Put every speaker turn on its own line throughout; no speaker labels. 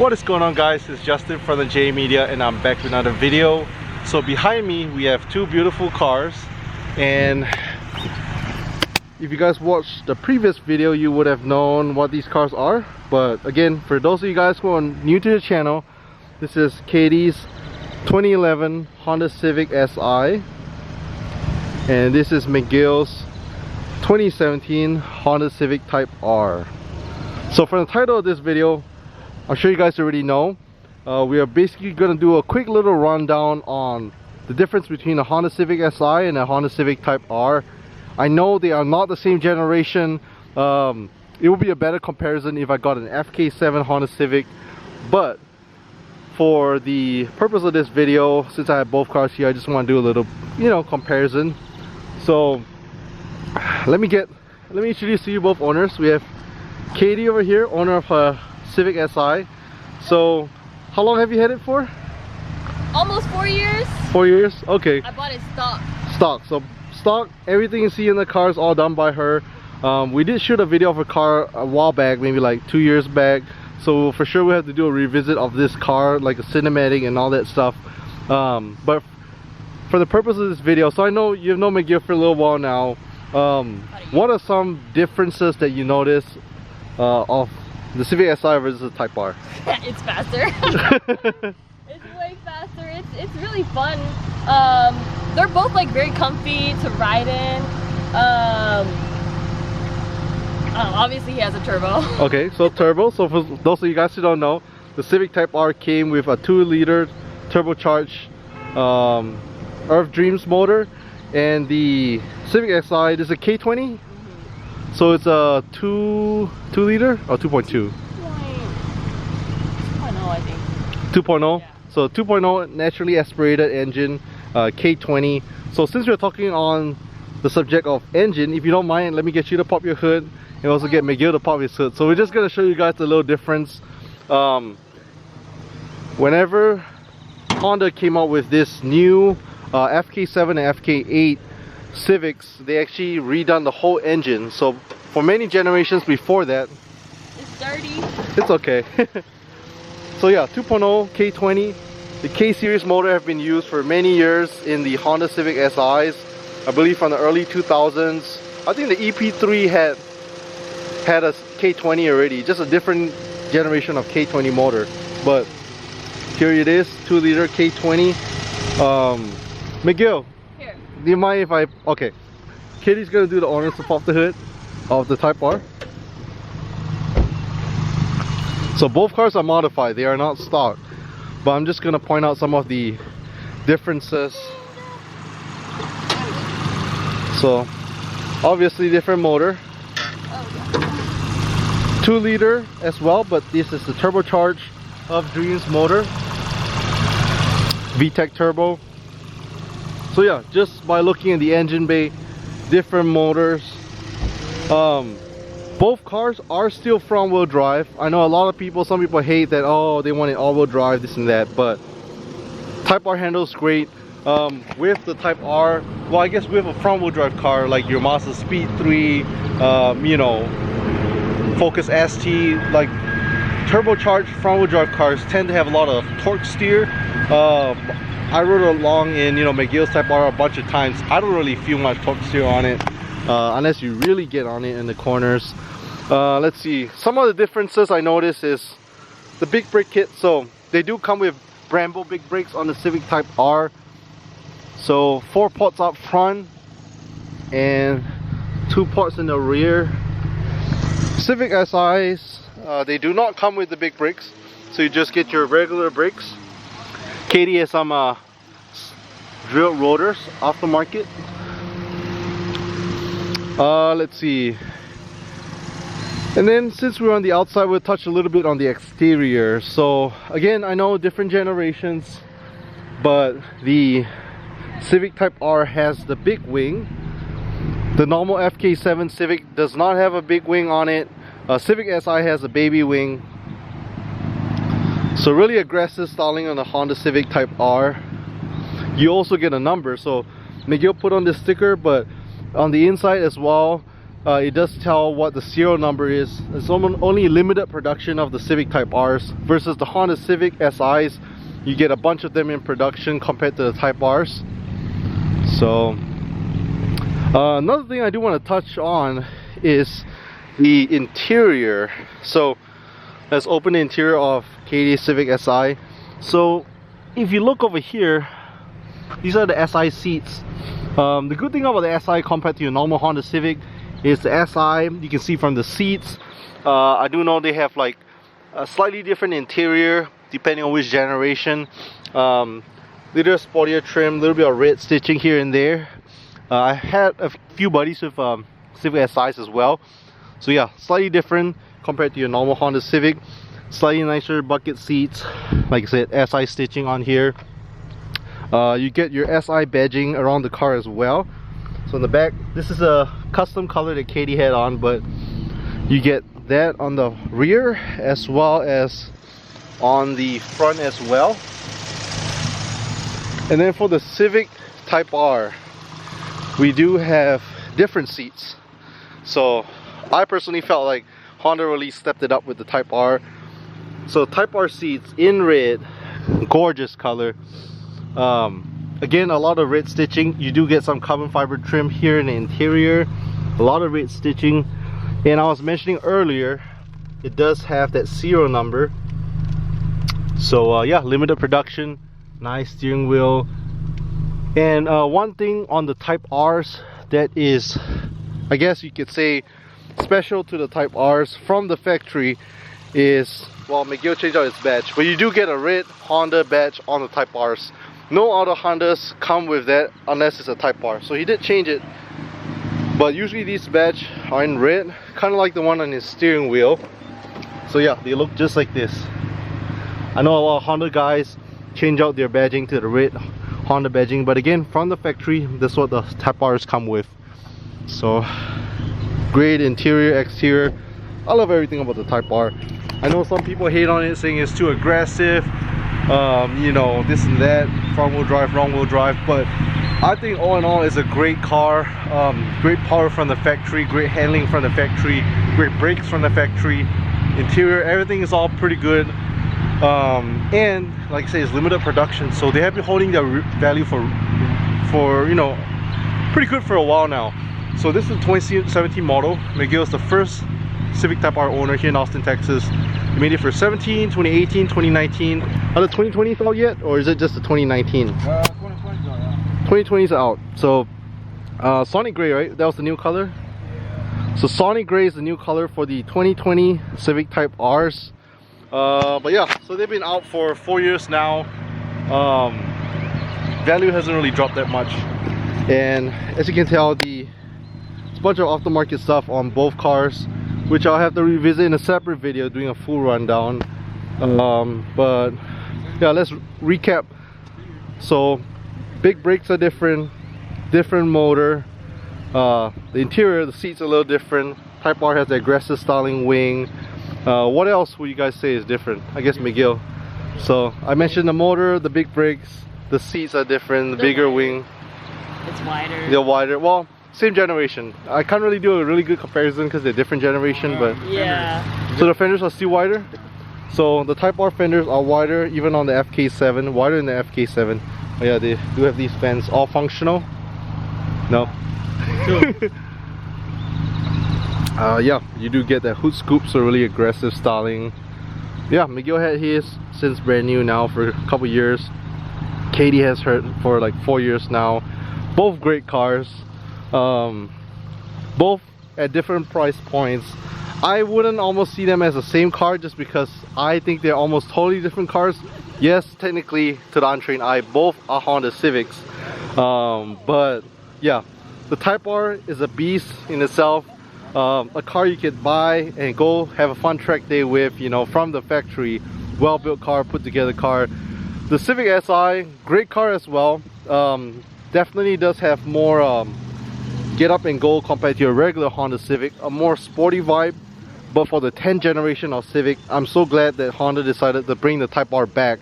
What is going on, guys? It's Justin from the J Media and I'm back with another video. So behind me we have two beautiful cars, and if you guys watched the previous video you would have known what these cars are. But again, for those of you guys who are new to the channel, this is Katie's 2011 Honda Civic Si, and this is McGill's 2017 Honda Civic Type R. So for the title of this video, I'm sure you guys already know, we are basically going to do a quick little rundown on the difference between a Honda Civic Si and a Honda Civic Type R. I know they are not the same generation. It would be a better comparison if I got an FK7 Honda Civic, but for the purpose of this video, since I have both cars here, I just want to do a little, comparison. So let me introduce to you both owners. We have Katie over here, owner of a Civic Si. So how long have you had it for?
Almost 4 years. 4
years? Okay.
I bought it stock.
So stock, everything you see in the car is all done by her. We did shoot a video of her car a while back, maybe like 2 years back. So for sure we have to do a revisit of this car, like a cinematic and all that stuff. But for the purpose of this video, so I know you've known McGill for a little while now. What are some differences that you notice of the Civic Si versus the Type R?
It's faster. It's way faster. It's really fun. They're both like very comfy to ride in. Obviously he has a turbo. Okay, so turbo. So for those of you guys who don't know, the Civic Type R came with a 2-liter turbocharged Earth Dreams motor, and the Civic Si, this is a K20. So it's a 2-liter or 2.2? 2.0, I think.
2.0?
Yeah. So
2.0 naturally aspirated engine, K20. So since we're talking on the subject of engine, if you don't mind, let me get you to pop your hood and also get McGill to pop his hood. So we're just going to show you guys the little difference. Whenever Honda came out with this new FK7 and FK8 Civics, they actually redone the whole engine. So for many generations before that,
it's dirty.
It's okay. So yeah, 2.0 K20. The K series motor have been used for many years in the Honda Civic SIs. I believe from the early 2000s. I think the EP3 had a K20 already, just a different generation of K20 motor. But here it is, 2-liter K20. McGill, do you mind if okay, Katie's gonna do the honors to pop the hood of the Type R. So both cars are modified, they are not stock, but I'm just gonna point out some of the differences. So obviously different motor, 2-liter as well, but this is the turbocharged Earth Dreams motor, VTEC turbo. So yeah, just by looking at the engine bay, different motors. Both cars are still front-wheel drive. I know a lot of people, some people hate that, oh, they want it all-wheel drive, this and that, but Type R handles great. With the Type R, well, I guess with a front-wheel drive car like your Mazda Speed 3, Focus ST, like turbocharged front-wheel drive cars tend to have a lot of torque steer. I rode along in McGill's Type R a bunch of times. I don't really feel much torque steer on it unless you really get on it in the corners. Let's see, some of the differences I noticed is the big brake kit. So they do come with Brembo big brakes on the Civic Type R. So 4 ports up front and 2 ports in the rear. Civic SIs, they do not come with the big brakes, so you just get your regular brakes. Katie has some drilled rotors off the market. Let's see. And then since we're on the outside, we'll touch a little bit on the exterior. So again, I know different generations, but the Civic Type R has the big wing. The normal FK7 Civic does not have a big wing on it. Civic Si has a baby wing. So really aggressive styling on the Honda Civic Type R. You also get a number. So McGill put on this sticker, but on the inside as well,
it does tell what the serial number is. It's only limited production of the Civic Type R's versus the Honda Civic SIs. You get a bunch of them in production compared to the Type R's. So another thing I do want to touch on is the interior. So let's open the interior of KD's Civic Si. So if you look over here, these are the SI seats. The good thing about the SI compared to your normal Honda Civic is the SI, you can see from the seats, I do know they have like a slightly different interior depending on which generation. Little sportier trim, little bit of red stitching here and there. I had a few buddies with Civic SIs as well. So yeah, slightly different compared to your normal Honda Civic. Slightly nicer bucket seats, like I said, SI stitching on here. You get your SI badging around the car as well. So in the back, this is a custom color that Katie had on, but you get that on the rear as well as on the front as well. And then for the Civic Type R, we do have different seats. So I personally felt like Honda really stepped it up with the Type R. So Type R seats in red, gorgeous color. Again, a lot of red stitching. You do get some carbon fiber trim here in the interior, a lot of red stitching. And I was mentioning earlier, it does have that serial number. So yeah, limited production, nice steering wheel. And one thing on the Type R's that is, I guess you could say, special to the Type R's from the factory is, well, McGill changed out its badge, but you do get a red Honda badge on the Type R's. No other Hondas come with that unless it's a Type R. So he did change it, but usually these badges are in red, kind of like the one on his steering wheel. So yeah, they look just like this. I know a lot of Honda guys change out their badging to the red Honda badging, but again, from the factory, that's what the Type R's come with. So great interior, exterior. I love everything about the Type R. I know some people hate on it, saying it's too aggressive, you know, this and that, front wheel drive, wrong wheel drive, but I think all in all it's a great car. Great power from the factory, great handling from the factory, great brakes from the factory, interior, everything is all pretty good. And like I say, it's limited production, so they have been holding their value for you know, pretty good for a while now. So this is the 2017 model. McGill is the first Civic Type R owner here in Austin, Texas. They made it for 17, 2018, 2019. Are the 2020s out yet, or is it just the 2019?
2020's out, yeah.
2020's out. So Sonic Gray, right? That was the new color. So Sonic Gray is the new color for the 2020 Civic Type R's. But yeah, so they've been out for 4 years now. Value hasn't really dropped that much, and as you can tell, it's a bunch of aftermarket stuff on both cars, which I'll have to revisit in a separate video doing a full rundown. But yeah, let's recap. So big brakes are different motor. The interior, the seats are a little different. Type R has the aggressive styling wing. What else would you guys say is different? I guess McGill. So I mentioned the motor, the big brakes, the seats are different, the bigger wing.
It's wider.
They're wider. Well, same generation. I can't really do a really good comparison because they're different generation, but
yeah.
so the fenders are still wider. So the Type R fenders are wider, even on the FK7, wider than the FK7. Oh yeah, they do have these fends, all functional. No. Yeah, you do get that hood scoops, so really aggressive styling. Yeah, McGill had his since brand new now for a couple years. Katie has hers for like 4 years now. Both great cars. Both at different price points. I wouldn't almost see them as the same car just because I think they're almost totally different cars. Yes, technically to the untrained eye, both are Honda Civics. But yeah, the Type R is a beast in itself. A car you could buy and go have a fun track day with, you know, from the factory. Well built car, put together car. The Civic Si, great car as well. Definitely does have more get up and go compared to your regular Honda Civic, a more sporty vibe. But for the 10th generation of Civic, I'm so glad that Honda decided to bring the Type R back,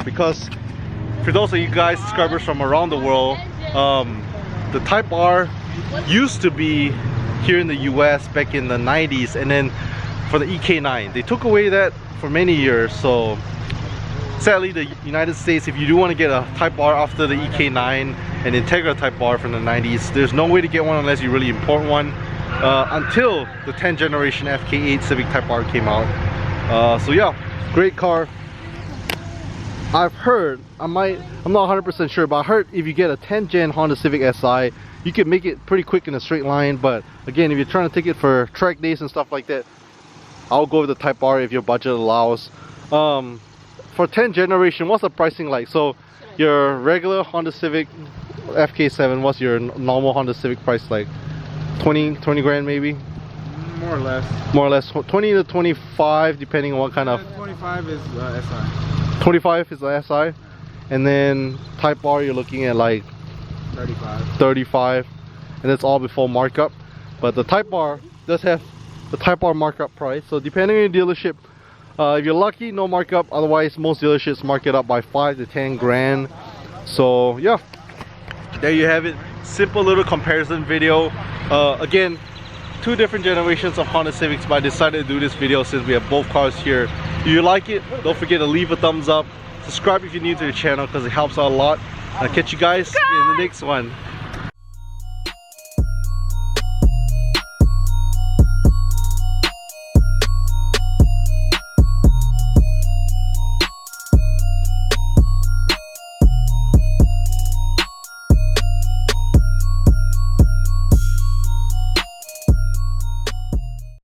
because for those of you guys, subscribers from around the world, the Type R used to be
here in the US back in the 90s, and then for the EK9 they took away that for many years. So sadly, the United States, if you do want to get a Type R after the EK9 and Integra Type R from the 90s, there's no way to get one unless you really import one, until the 10th generation FK8 Civic Type R came out. So yeah, great car. I've heard, I'm not 100% sure, but I heard if you get a 10th gen Honda Civic Si, you can make it pretty quick in a straight line. But again, if you're trying to take it for track days and stuff like that, I'll go with the Type R if your budget allows. For 10th generation, what's the pricing like? So your regular Honda Civic FK7, what's your normal Honda Civic price like? 20 grand maybe?
More or less.
More or less 20 to 25 depending on what kind of...
25 is SI.
25 is the SI, and then Type R you're looking at like 35, and that's all before markup. But the Type R does have the Type R markup price, so depending on your dealership, if you're lucky, no markup. Otherwise, most dealerships mark it up by 5 to 10 grand. So yeah, there you have it. Simple little comparison video. Again, two different generations of Honda Civics, but I decided to do this video since we have both cars here. If you like it, don't forget to leave a thumbs up. Subscribe if you're new to the channel because it helps out a lot. I'll catch you guys in the next one.